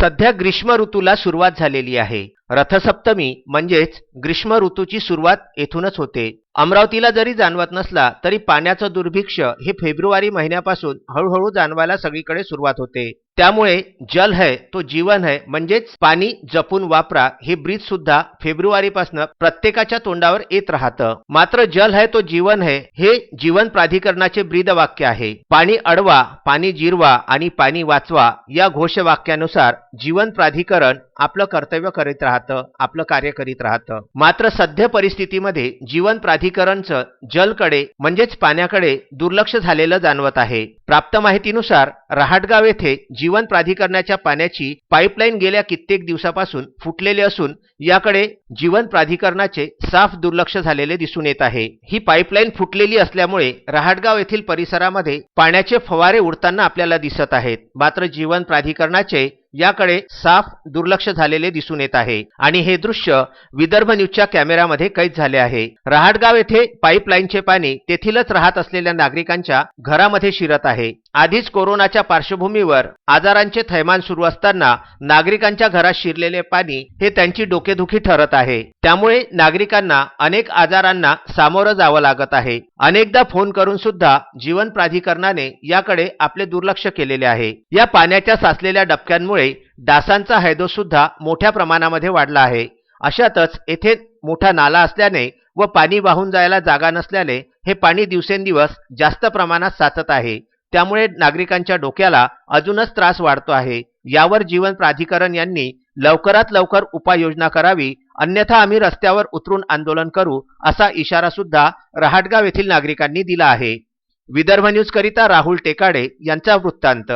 सध्या ग्रीष्म ऋतूला सुरुवात झालेली आहे. रथसप्तमी म्हणजेच ग्रीष्म ऋतूची सुरुवात येथूनच होते. अमरावतीला जरी जाणवत नसला तरी पाण्याचं दुर्भिक्ष्य हे फेब्रुवारी महिन्यापासून हळूहळू जाणवायला सगळीकडे सुरुवात होते. त्यामुळे जल है तो जीवन है म्हणजेच पाणी जपून वापरा हे ब्रीज सुद्धा फेब्रुवारीपासून प्रत्येकाच्या तोंडावर येत राहतं. मात्र जल है तो जीवन है हे जीवन प्राधिकरणाचे ब्रीदवाक्य आहे. पाणी अडवा, पाणी जिरवा आणि पाणी वाचवा या घोषवाक्यानुसार जीवन प्राधिकरण आपलं कर्तव्य करीत राहतं, आपलं कार्य करीत राहतं. मात्र सध्या परिस्थितीमध्ये जीवन प्राधिकरणचं जलकडे म्हणजेच पाण्याकडे दुर्लक्ष झालेलं जाणवत आहे. प्राप्त माहितीनुसार रहाटगाव येथे जीवन प्राधिकरणाच्या पाण्याची पाईपलाईन गेल्या कित्येक दिवसापासून फुटलेली असून याकडे जीवन प्राधिकरणाचे साफ दुर्लक्ष झालेले दिसून येत आहे. ही पाईपलाईन फुटलेली असल्यामुळे रहाटगाव येथील परिसरामध्ये पाण्याचे फवारे उडताना आपल्याला दिसत आहेत. मात्र जीवन प्राधिकरणाचे याकडे साफ दुर्लक्ष झालेले दिसून येत आहे आणि हे दृश्य विदर्भ न्यूजच्या कॅमेऱ्यामध्ये कैद झाले आहे. रहाटगाव येथे पाईपलाईनचे पाणी तेथीलच राहत असलेल्या नागरिकांच्या घरामध्ये शिरत आहे. आधीच कोरोनाच्या पार्श्वभूमीवर आजारांचे थैमान सुरू असताना नागरिकांच्या घरात शिरलेले पाणी हे त्यांची डोकेदुखी ठरत आहे. त्यामुळे नागरिकांना अनेक आजारांना सामोरं जावं लागत आहे. अनेकदा फोन करून सुद्धा जीवन प्राधिकरणाने याकडे आपले दुर्लक्ष केलेले आहे. या पाण्याच्या साचलेल्या डबक्यांमुळे डासांचा हैदोस सुद्धा मोठ्या प्रमाणामध्ये वाढला आहे. अशातच येथे मोठा नाला असल्याने व पाणी वाहून जायला जागा नसल्याने हे पाणी दिवसेंदिवस जास्त प्रमाणात साचत आहे. त्यामुळे नागरिकांच्या डोक्याला अजूनच त्रास वाढतो आहे. यावर जीवन प्राधिकरण यांनी लवकरात लवकर उपाययोजना करावी, अन्यथा आम्ही रस्त्यावर उतरून आंदोलन करू असा इशारा सुद्धा रहाटगाव येथील नागरिकांनी दिला आहे. विदर्भ न्यूज करिता राहुल टेकाडे यांचा वृत्तांत.